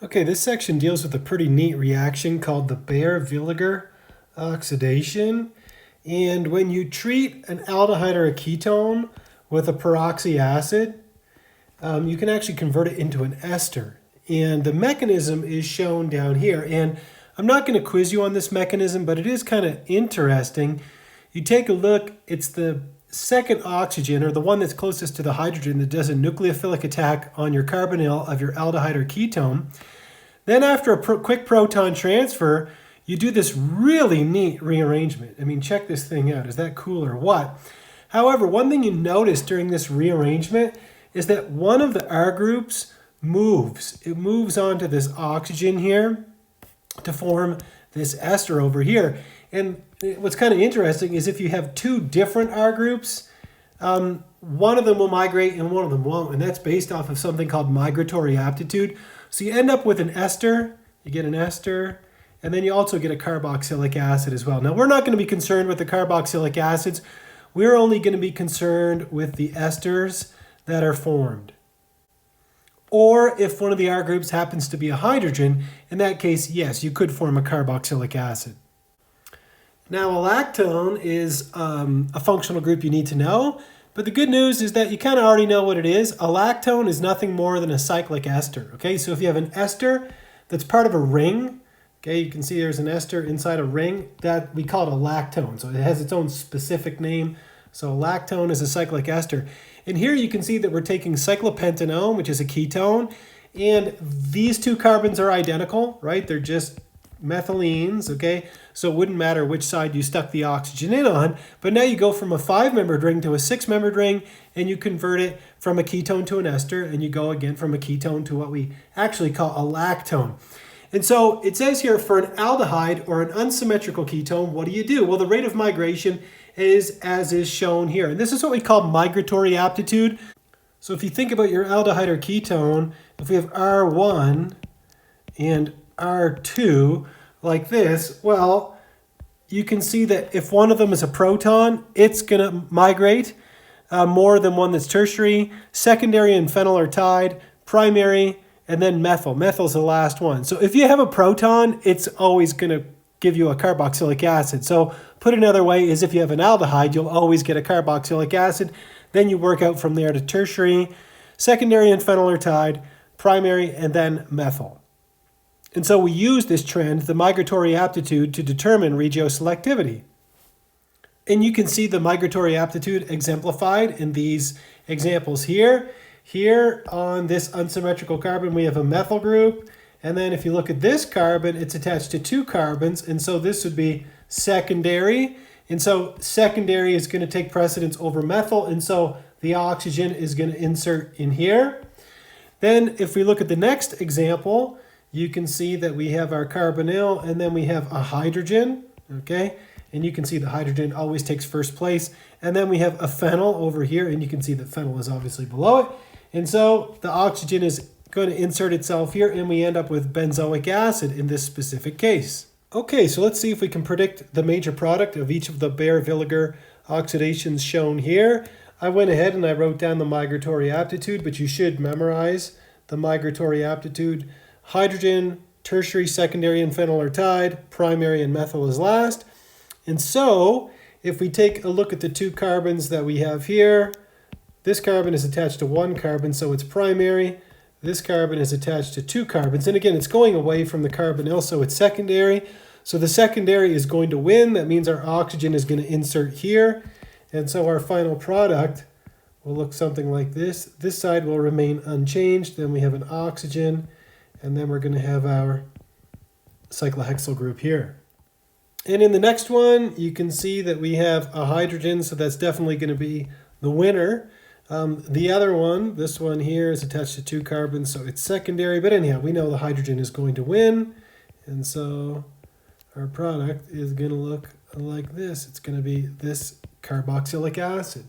Okay, this section deals with a pretty neat reaction called the Baeyer-Villiger oxidation. And when you treat an aldehyde or a ketone with a peroxy acid, you can actually convert it into an ester. And the mechanism is shown down here. And I'm not going to quiz you on this mechanism, but it is kind of interesting. You take a look, it's the second oxygen, or the one that's closest to the hydrogen, that does a nucleophilic attack on your carbonyl of your aldehyde or ketone. Then after a quick proton transfer, you do this really neat rearrangement. I mean, check this thing out. Is that cool or what? However, one thing you notice during this rearrangement is that one of the R groups moves. It moves onto this oxygen here to form this ester over here. And what's kind of interesting is if you have two different R groups, one of them will migrate and one of them won't. And that's based off of something called migratory aptitude. So you end up with an ester, you get an ester, and then you also get a carboxylic acid as well. Now, we're not going to be concerned with the carboxylic acids. We're only going to be concerned with the esters that are formed. Or if one of the R groups happens to be a hydrogen, in that case, yes, you could form a carboxylic acid. Now, a lactone is a functional group you need to know, but the good news is that you kind of already know what it is. A lactone is nothing more than a cyclic ester, okay? So if you have an ester that's part of a ring, okay, you can see there's an ester inside a ring, that we call it a lactone. So it has its own specific name. So a lactone is a cyclic ester. And here you can see that we're taking cyclopentanone, which is a ketone, and these two carbons are identical, right? They're just methylenes, okay? So it wouldn't matter which side you stuck the oxygen in on, but now you go from a 5-membered ring to a 6-membered ring, and you convert it from a ketone to an ester, and you go again from a ketone to what we actually call a lactone. And so it says here for an aldehyde or an unsymmetrical ketone, what do? Well, the rate of migration is as is shown here. And this is what we call migratory aptitude. So if you think about your aldehyde or ketone, if we have R1 and R2 like this, well, you can see that if one of them is a proton, it's going to migrate more than one that's tertiary. Secondary and phenyl are tied, primary, and then methyl. Methyl's the last one. So if you have a proton, it's always going to give you a carboxylic acid. So put another way is if you have an aldehyde, you'll always get a carboxylic acid. Then you work out from there to tertiary. Secondary and phenyl are tied, primary, and then methyl. And so we use this trend, the migratory aptitude, to determine regioselectivity. And you can see the migratory aptitude exemplified in these examples here. Here on this unsymmetrical carbon, we have a methyl group. And then if you look at this carbon, it's attached to 2 carbons. And so this would be secondary. And so secondary is going to take precedence over methyl. And so the oxygen is going to insert in here. Then if we look at the next example, you can see that we have our carbonyl and then we have a hydrogen, okay? And you can see the hydrogen always takes first place. And then we have a phenyl over here, and you can see that phenyl is obviously below it. And so the oxygen is going to insert itself here, and we end up with benzoic acid in this specific case. Okay, so let's see if we can predict the major product of each of the Baeyer-Villiger oxidations shown here. I went ahead and I wrote down the migratory aptitude, but you should memorize the migratory aptitude. Hydrogen, tertiary, secondary, and phenyl are tied. Primary and methyl is last. And so if we take a look at the 2 carbons that we have here, this carbon is attached to 1 carbon, so it's primary. This carbon is attached to 2 carbons. And again, it's going away from the carbonyl, so it's secondary. So the secondary is going to win. That means our oxygen is going to insert here. And so our final product will look something like this. This side will remain unchanged. Then we have an oxygen. And then we're going to have our cyclohexyl group here. And in the next one, you can see that we have a hydrogen, so that's definitely going to be the winner. The other one, this one here, is attached to 2 carbons, so it's secondary. But anyhow, we know the hydrogen is going to win. And so our product is going to look like this. It's going to be this carboxylic acid.